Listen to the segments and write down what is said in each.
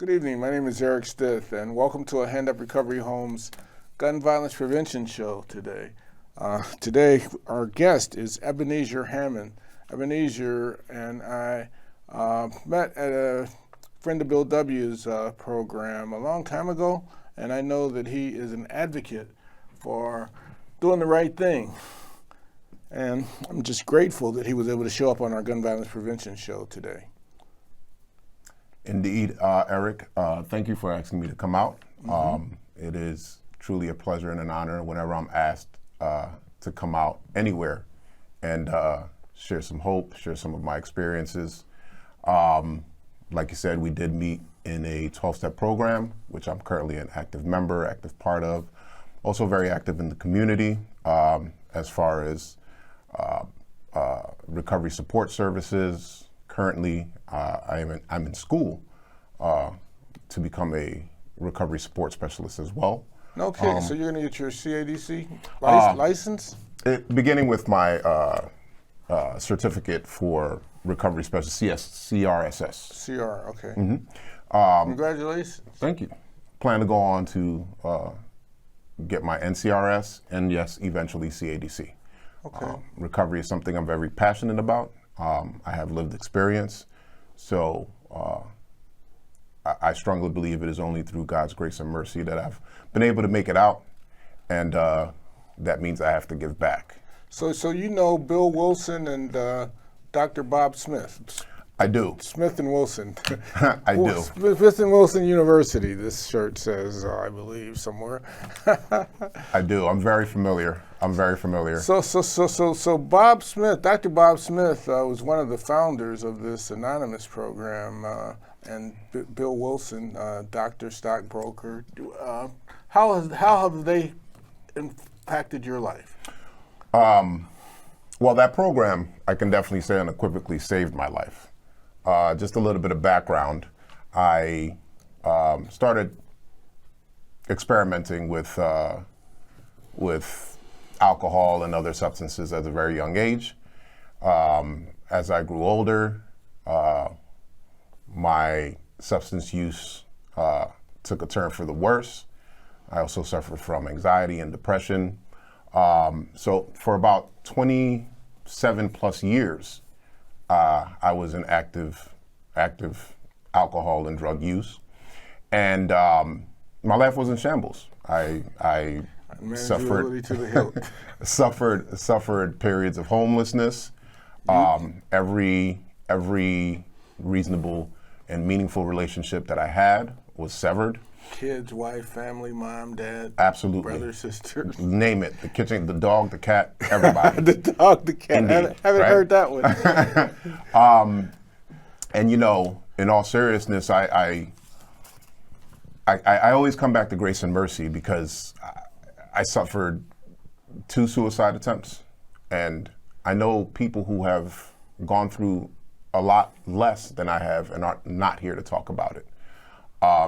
Good evening. My name is Eric Stith, and welcome to a Hand Up Recovery Homes Gun Violence Prevention Show today. Today, our guest is Ebenezer Hammond. Ebenezer and I met at a friend of Bill W.'s program a long time ago, and I know that he is an advocate for doing the right thing. And I'm just grateful that he was able to show up on our Gun Violence Prevention Show today. Indeed, Eric, thank you for asking me to come out. It is truly a pleasure and an honor whenever I'm asked to come out anywhere and share some hope, share some of my experiences. Like you said, we did meet in a 12-step program, which I'm currently an active member, active part of. Also very active in the community as far as recovery support services. Currently, I'm in school to become a recovery support specialist as well. Okay, so you're going to get your CADC license? Beginning with my certificate for recovery specialist, CRSS. CR, okay. Congratulations. Thank you. Plan to go on to get my NCRS and yes, eventually CADC. Okay. Recovery is something I'm very passionate about. I have lived experience, so I strongly believe it is only through God's grace and mercy that I've been able to make it out, and that means I have to give back. So you know Bill Wilson and Dr. Bob Smith? I do. Smith and Wilson. I do. Smith and Wilson University, this shirt says, I believe, somewhere. I do. I'm very familiar. So Bob Smith, Dr. Bob Smith was one of the founders of this anonymous program, and Bill Wilson, doctor, stockbroker. How have they impacted your life? Well, that program, I can definitely say unequivocally saved my life. Just a little bit of background. I started experimenting with alcohol and other substances at a very young age. As I grew older, my substance use took a turn for the worse. I also suffered from anxiety and depression. So for about 27 plus years, I was in active alcohol and drug use, and my life was in shambles. I suffered periods of homelessness. Every reasonable and meaningful relationship that I had was severed. Kids, wife, family, mom, dad, absolutely, brother, sister, name it. The kitchen, the dog, the cat, everybody. The dog, the cat. Indeed, I haven't heard that one. And you know, in all seriousness, I always come back to grace and mercy because I suffered 2 suicide attempts, and I know people who have gone through a lot less than I have and are not here to talk about it.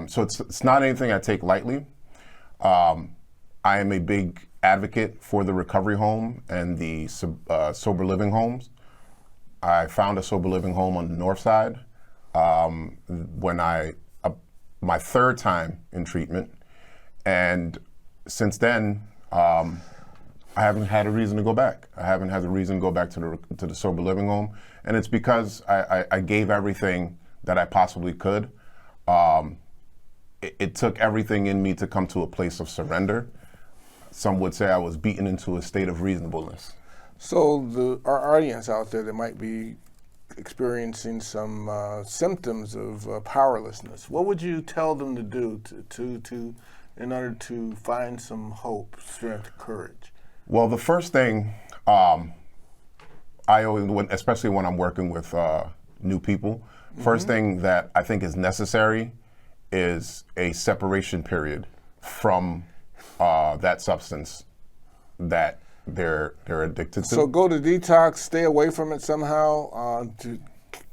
So it's not anything I take lightly. I am a big advocate for the recovery home and the sober living homes. I found a sober living home on the north side when my 3rd time in treatment, and since then I haven't had a reason to go back. I haven't had a reason to go back to the sober living home, and it's because I gave everything that I possibly could. It took everything in me to come to a place of surrender. Some would say I was beaten into a state of reasonableness. So our audience out there that might be experiencing some symptoms of powerlessness, what would you tell them to do in order to find some hope, strength, courage? Well, the first thing I always, especially when I'm working with new people, first thing that I think is necessary is a separation period from that substance that they're addicted to. So go to detox, stay away from it somehow, to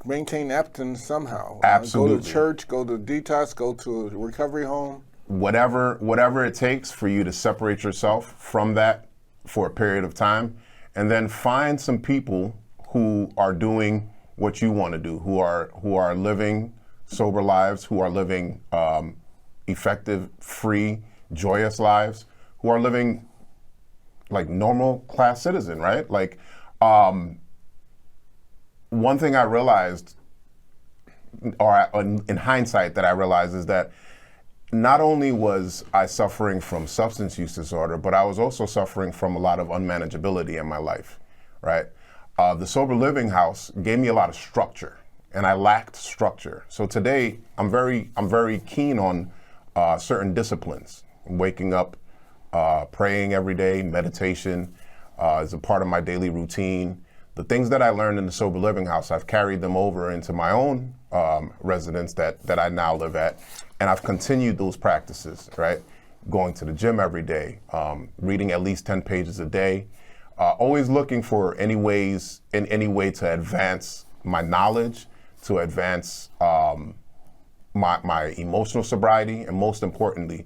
maintain abstinence somehow. Absolutely. Go to church, go to detox, go to a recovery home. Whatever it takes for you to separate yourself from that for a period of time, and then find some people who are doing what you want to do, who are living sober lives, who are living effective, free, joyous lives, who are living like normal class citizen, right? Like, one thing I realized, or in hindsight that I realized, is that not only was I suffering from substance use disorder, but I was also suffering from a lot of unmanageability in my life, right? The Sober Living House gave me a lot of structure, and I lacked structure. So today, I'm very keen on certain disciplines. Waking up, praying every day, meditation is a part of my daily routine. The things that I learned in the Sober Living House, I've carried them over into my own residence that I now live at, and I've continued those practices, right? Going to the gym every day, reading at least 10 pages a day, always looking for any way to advance my knowledge, to advance my emotional sobriety, and most importantly,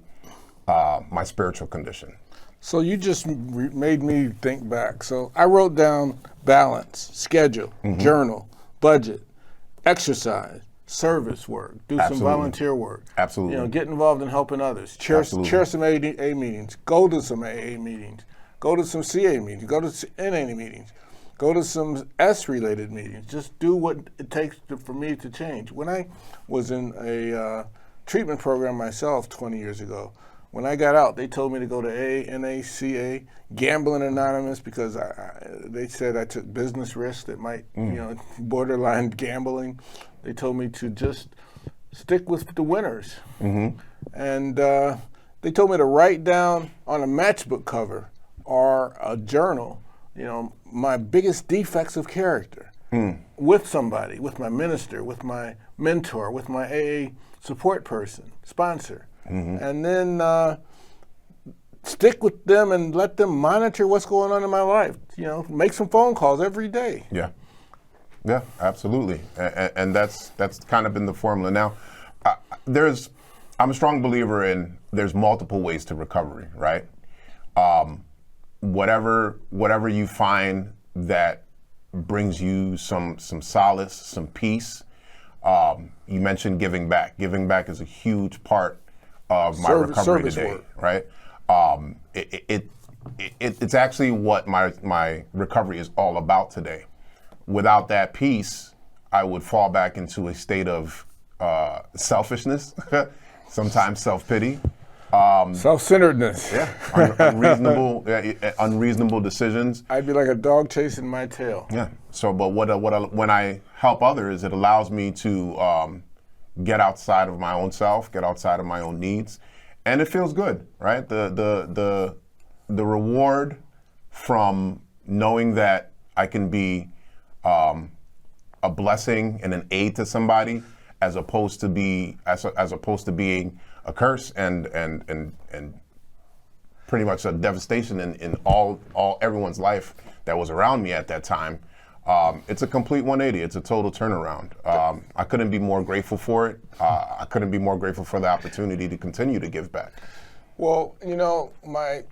my spiritual condition. So you just made me think back. So I wrote down balance, schedule, journal, budget, exercise, service work, do some volunteer work. Absolutely. You know, get involved in helping others. Chair some AA meetings. Go to some AA meetings. Go to some CA meetings. Go to NA meetings. Go to some S-related meetings. Just do what it takes for me to change. When I was in a treatment program myself 20 years ago, when I got out, they told me to go to NACA, Gambling Anonymous, because they said I took business risks that might, borderline gambling. They told me to just stick with the winners. And they told me to write down on a matchbook cover or a journal, my biggest defects of character with somebody, with my minister, with my mentor, with my AA support person, sponsor. And then stick with them and let them monitor what's going on in my life. Make some phone calls every day. Yeah, absolutely. And that's kind of been the formula. Now, I'm a strong believer in there's multiple ways to recovery, right? Whatever you find that brings you some solace, some peace. You mentioned giving back. Giving back is a huge part of my recovery today, work. Right? It's actually what my recovery is all about today. Without that peace, I would fall back into a state of selfishness, sometimes self-pity, self-centeredness. Unreasonable decisions. I'd be like a dog chasing my tail. Yeah. So, but when I help others, it allows me to get outside of my own self, get outside of my own needs, and it feels good, right? The reward from knowing that I can be a blessing and an aid to somebody, as opposed to being a curse and pretty much a devastation in everyone's life that was around me at that time. It's a complete 180. It's a total turnaround. I couldn't be more grateful for it. I couldn't be more grateful for the opportunity to continue to give back. Well, my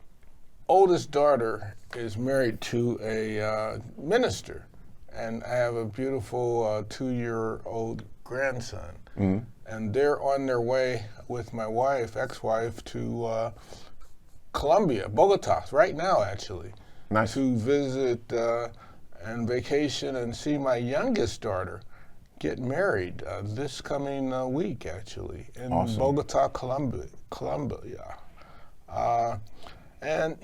oldest daughter is married to a minister, and I have a beautiful 2-year-old grandson. And they're on their way with my ex-wife, to Colombia, Bogota, right now, actually. Nice. To visit and vacation and see my youngest daughter get married this coming week, actually, in Awesome. Bogota, Colombia. And,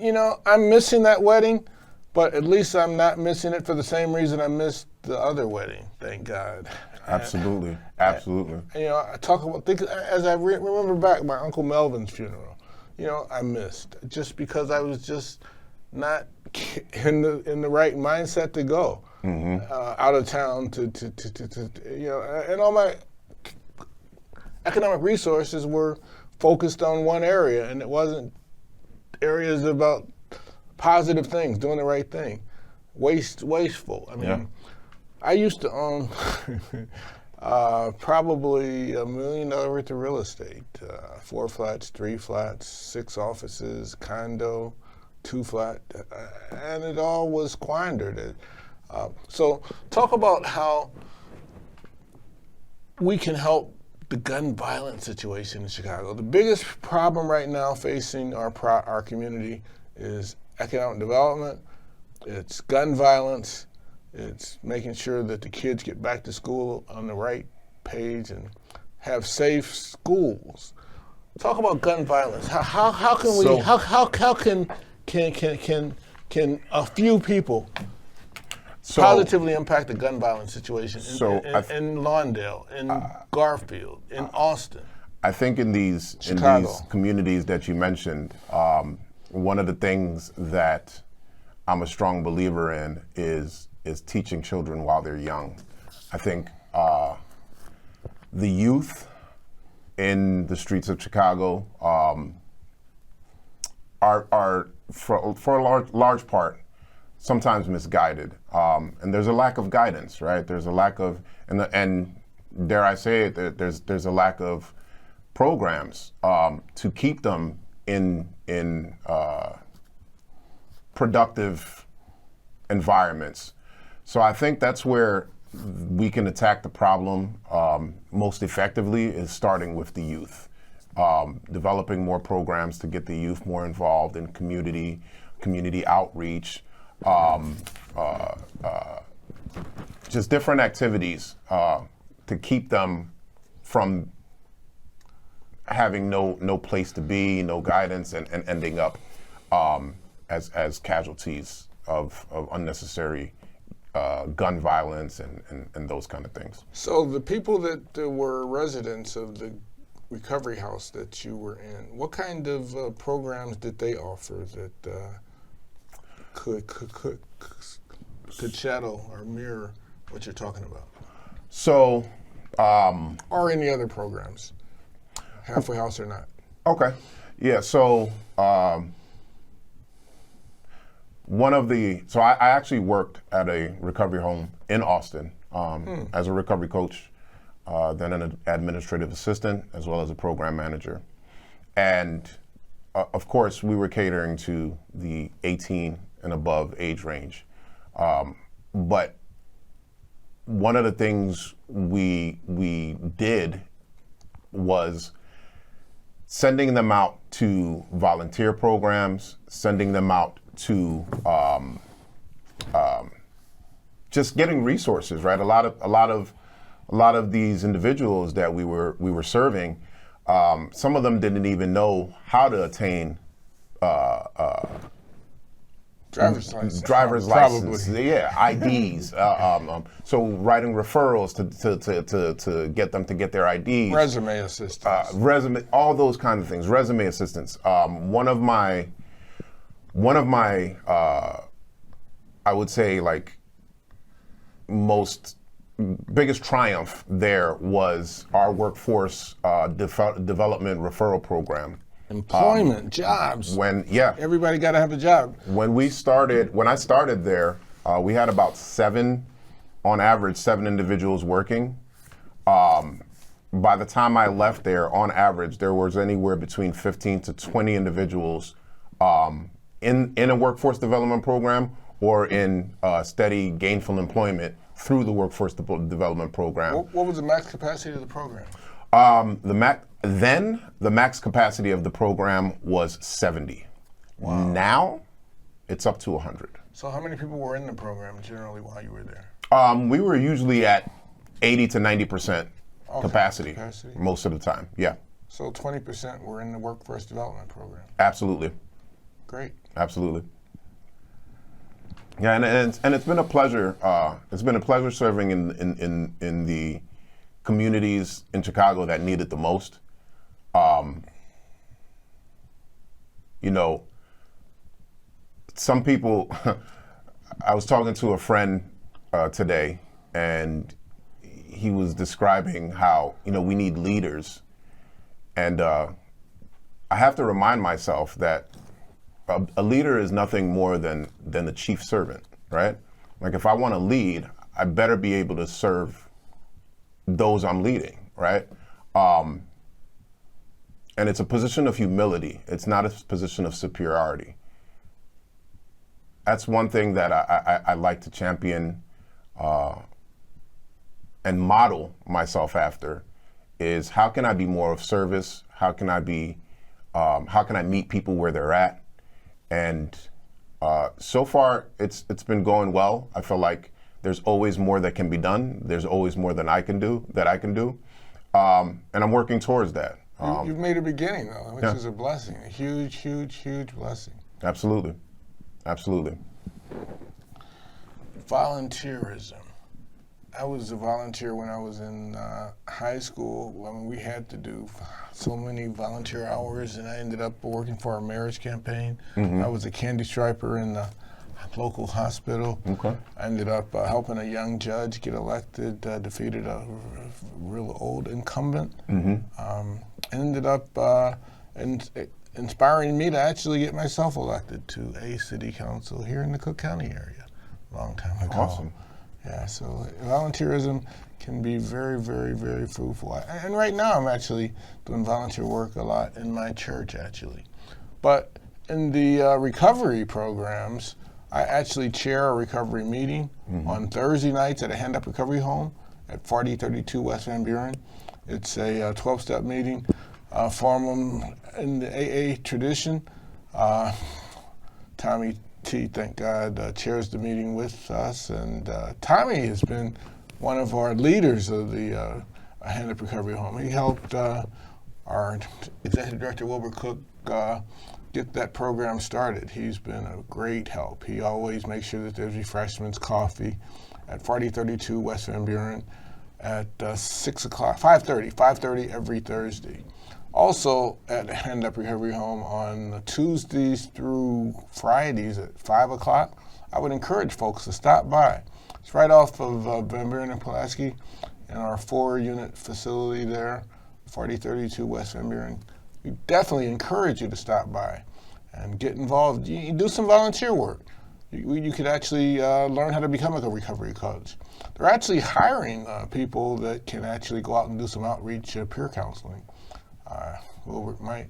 I'm missing that wedding, but at least I'm not missing it for the same reason I missed the other wedding, thank God. Absolutely. I talk about things as I remember back my Uncle Melvin's funeral. I missed just because I was just not in the right mindset to go out of town to and all my economic resources were focused on one area, and it wasn't areas about positive things, doing the right thing. Wasteful. I mean, I used to own probably $1 million worth of real estate, 4 flats, 3 flats, 6 offices, condo, 2 flat, and it all was squandered. So talk about how we can help the gun violence situation in Chicago. The biggest problem right now facing our community is economic development. It's gun violence. It's making sure that the kids get back to school on the right page and have safe schools. Talk about gun violence. How can we? So- How can a few people So- positively impact the gun violence situation So in Lawndale, in Garfield, in Austin? I think in these Chicago. communities that you mentioned, one of the things that I'm a strong believer in is teaching children while they're young. I think the youth in the streets of Chicago are for a large part sometimes misguided, and there's a lack of guidance, right? There's a lack of, and dare I say it, there's a lack of programs to keep them in productive environments. So I think that's where we can attack the problem most effectively, is starting with the youth. Developing more programs to get the youth more involved in community outreach, just different activities to keep them from having no place to be, no guidance, and ending up as casualties of unnecessary gun violence and those kind of things. So the people that were residents of the recovery house that you were in, what kind of programs did they offer that could shadow or mirror what you're talking about? So, Or any other programs, halfway house or not? okay, yeah. So I actually worked at a recovery home in Austin as a recovery coach, then an administrative assistant, as well as a program manager. And of course, we were catering to the 18 and above age range. But one of the things we did was sending them out to volunteer programs, sending them out to just getting resources, right? A lot of these individuals that we were serving, some of them didn't even know how to attain Driver's license. driver's Probably. license, yeah, IDs. So writing referrals to get them to get their IDs, Resume assistance. resume, all those kind of things. Resume assistance. One of my, I would say, like, biggest triumph there was our workforce development referral program. Employment, jobs. Everybody got to have a job. When I started there, we had about on average, seven individuals working. By the time I left there, on average, there was anywhere between 15 to 20 individuals in a workforce development program or in steady gainful employment through the workforce development program. What was the max capacity of the program? The max capacity of the program was 70. Wow. Now, it's up to 100. So how many people were in the program generally while you were there? We were usually at 80 to 90% capacity most of the time, yeah. So 20% were in the workforce development program? Absolutely. Great. Absolutely. Yeah, and it's been a pleasure. It's been a pleasure serving in the communities in Chicago that need it the most. Some people, I was talking to a friend today, and he was describing how, we need leaders. And I have to remind myself that a leader is nothing more than a chief servant, right? Like, if I want to lead, I better be able to serve those I'm leading, right? And it's a position of humility. It's not a position of superiority. That's one thing that I like to champion and model myself after, is how can I be more of service? How can I meet people where they're at? And so far, it's been going well. I feel like there's always more that can be done. There's always more than I can do. And I'm working towards that. You've made a beginning, though, which is a blessing, a huge, huge, huge blessing. Absolutely. Volunteerism. I was a volunteer when I was in high school. I mean, we had to do so many volunteer hours, and I ended up working for our marriage campaign. I was a candy striper in the local hospital. Okay. I ended up helping a young judge get elected, defeated a real old incumbent. Ended up inspiring me to actually get myself elected to a city council here in the Cook County area a long time ago. Awesome. Yeah, so volunteerism can be very, very, very fruitful. And right now I'm actually doing volunteer work a lot in my church, actually. But in the recovery programs, I actually chair a recovery meeting on Thursday nights at a Hand Up Recovery Home at 4032 West Van Buren. It's a 12-step meeting, formed in the AA tradition. Tommy T, thank God, chairs the meeting with us, and Tommy has been one of our leaders of the Hand Up Recovery Home. He helped our executive director, Wilbur Cook, get that program started. He's been a great help. He always makes sure that there's refreshments, coffee at 4032 West Van Buren at 6 o'clock, 5:30 every Thursday. Also at Hand Up Recovery Home on Tuesdays through Fridays at 5 o'clock. I would encourage folks to stop by. It's right off of Van Buren and Pulaski in our 4-unit facility there, 4032 West Van Buren. We definitely encourage you to stop by and get involved. You do some volunteer work. You could actually learn how to become a recovery coach. They're actually hiring people that can actually go out and do some outreach peer counseling. Wilbert might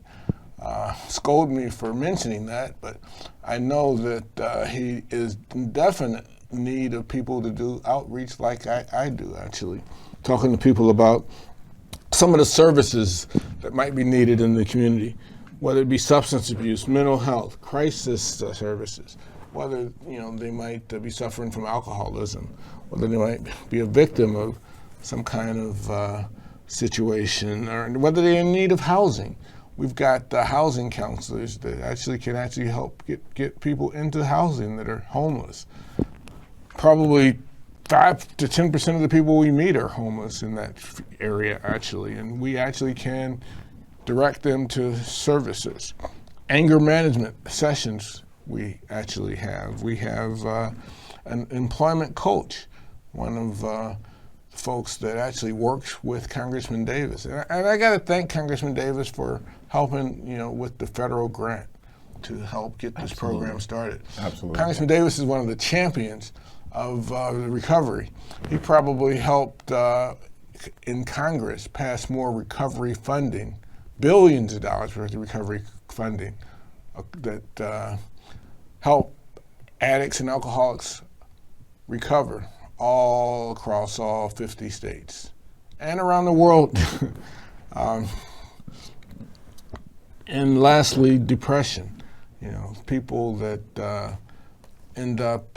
scold me for mentioning that, but I know that he is in definite need of people to do outreach like I do, actually. Talking to people about some of the services that might be needed in the community, whether it be substance abuse, mental health, crisis services, whether they might be suffering from alcoholism, whether they might be a victim of some kind of situation, or whether they're in need of housing. We've got housing counselors that can help get people into housing that are homeless. Probably 5 to 10% of the people we meet are homeless in that area, actually, and we actually can direct them to services. Anger management sessions we actually have. We have an employment coach, one of folks that actually works with Congressman Davis. And I got to thank Congressman Davis for helping, with the federal grant to help get this program started. Absolutely. Congressman Davis is one of the champions of the recovery. He probably helped in Congress pass more recovery funding, billions of dollars worth of recovery funding that help addicts and alcoholics recover all across all 50 states and around the world. And lastly, depression. People that end up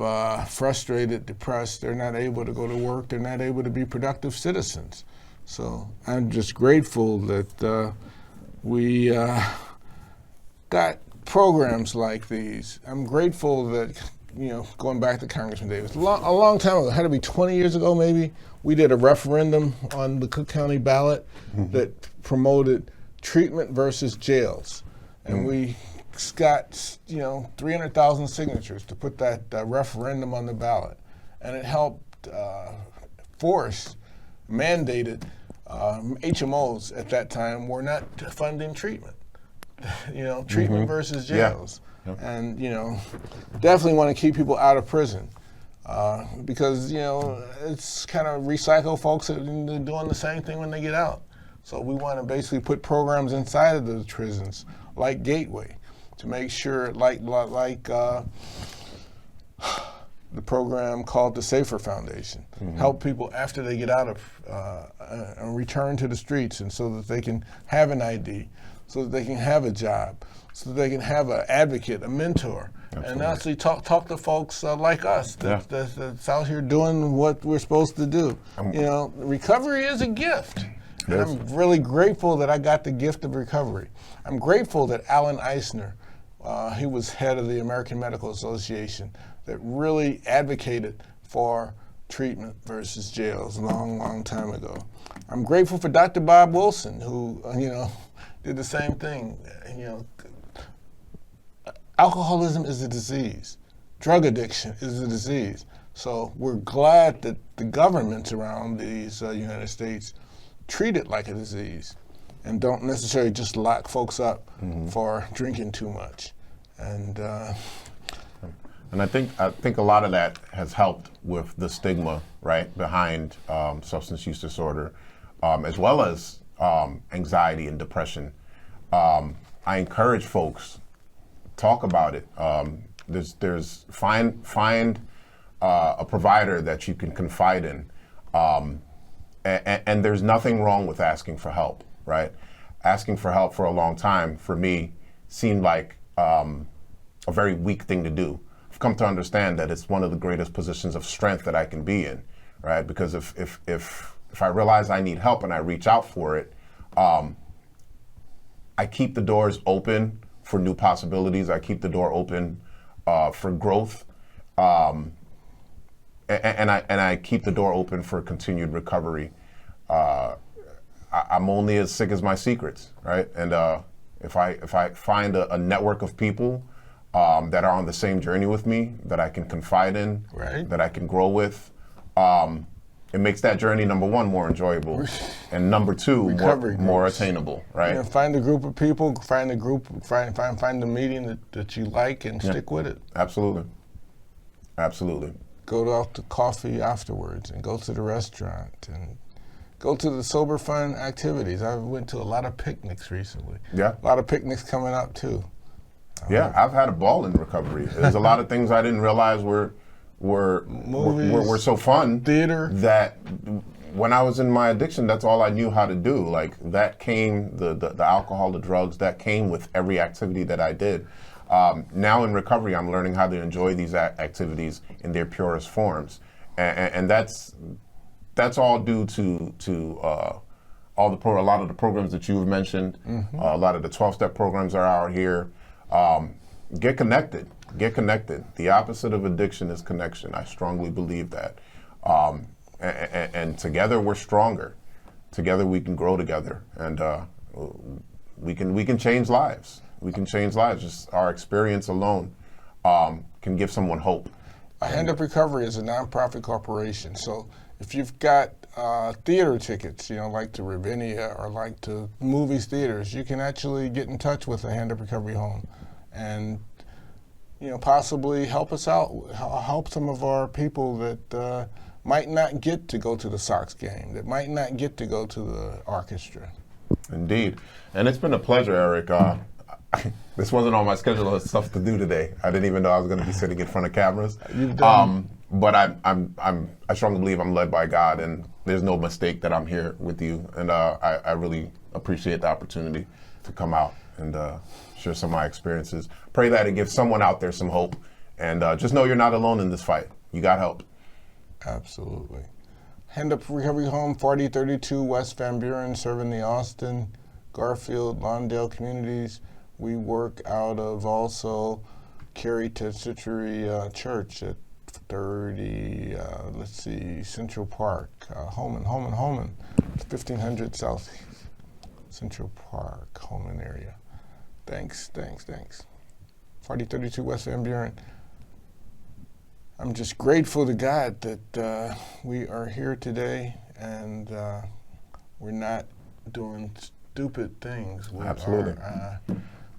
frustrated, depressed, they're not able to go to work, they're not able to be productive citizens. So I'm just grateful that we got programs like these. I'm grateful that going back to Congressman Davis, a long time ago, had to be 20 years ago maybe, we did a referendum on the Cook County ballot that promoted treatment versus jails. And we got 300,000 signatures to put that referendum on the ballot. And it helped mandated HMOs at that time were not funding treatment. Treatment versus jails. Yeah. And definitely want to keep people out of prison because it's kind of recycle folks that are doing the same thing when they get out. So we want to basically put programs inside of those prisons, like Gateway, to make sure, like the the program called the Safer Foundation. Help people after they get out of and return to the streets, and so that they can have an ID, so that they can have a job, so that they can have an advocate, a mentor, and actually talk to folks like us that's out here doing what we're supposed to do. You know, recovery is a gift. And I'm really grateful that I got the gift of recovery. I'm grateful that Alan Eisner, he was head of the American Medical Association, that really advocated for treatment versus jails a long, long time ago. I'm grateful for Dr. Bob Wilson, who, you know, did the same thing. You know, alcoholism is a disease. Drug addiction is a disease. So we're glad that the governments around these United States treat it like a disease and don't necessarily just lock folks up for drinking too much. And I think a lot of that has helped with the stigma, right, behind substance use disorder, as well as anxiety and depression. I encourage folks, talk about it. Find a provider that you can confide in, and there's nothing wrong with asking for help, right? Asking for help for a long time, for me, seemed like a very weak thing to do. I've come to understand that it's one of the greatest positions of strength that I can be in, right? Because if I realize I need help and I reach out for it, I keep the doors open for new possibilities. I keep the door open for growth, and I keep the door open for continued recovery. I'm only as sick as my secrets, right? And if I find a network of people that are on the same journey with me, that I can confide in, that I can grow with, it makes that journey, number one, more enjoyable, and number two, more attainable, right? Yeah, find a group of people, find the meeting that you like, and stick with it. Absolutely. Absolutely. Go out to coffee afterwards, and go to the restaurant, and go to the sober fun activities. I went to a lot of picnics recently. Yeah. A lot of picnics coming up too. Yeah, I've had a ball in recovery. There's a lot of things I didn't realize were so fun. Theater. That when I was in my addiction, that's all I knew how to do. Like that came, the alcohol, the drugs, that came with every activity that I did. Now in recovery, I'm learning how to enjoy these activities in their purest forms, and that's all due to a lot of the programs that you've mentioned. A lot of the 12-step programs are out here. Get connected. Get connected. The opposite of addiction is connection. I strongly believe that. And together we're stronger. Together we can grow together, and we can change lives. We can change lives. Just our experience alone can give someone hope. Hand Up Recovery is a nonprofit corporation, so if you've got theater tickets, you know, like to Ravinia or like to movies theaters, you can actually get in touch with a Hand Up Recovery home, and you know, possibly help us out, help some of our people that might not get to go to the Sox game, that might not get to go to the orchestra. Indeed, and it's been a pleasure, Eric. This wasn't on my schedule of stuff to do today. I didn't even know I was going to be sitting in front of cameras. You've done. But I strongly believe I'm led by God, and there's no mistake that I'm here with you. And I really appreciate the opportunity to come out and share some of my experiences. Pray that it gives someone out there some hope, and just know you're not alone in this fight. You got help. Absolutely. Hand Up Recovery Home, 4032 West Van Buren, serving the Austin, Garfield, Lawndale communities. We work out of also Cary Tensichery Church at 30, Central Park, Holman, 1500 South Central Park, Holman area. Thanks. 4032 West Van Buren. I'm just grateful to God that we are here today, and we're not doing stupid things. Absolutely.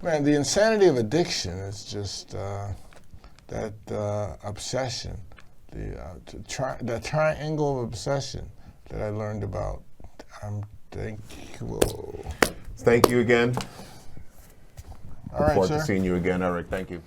Man, the insanity of addiction is just that obsession, the triangle of obsession that I learned about. I'm thankful. Thank you again. All Look right, forward sir. to seeing you again, Eric. Thank you.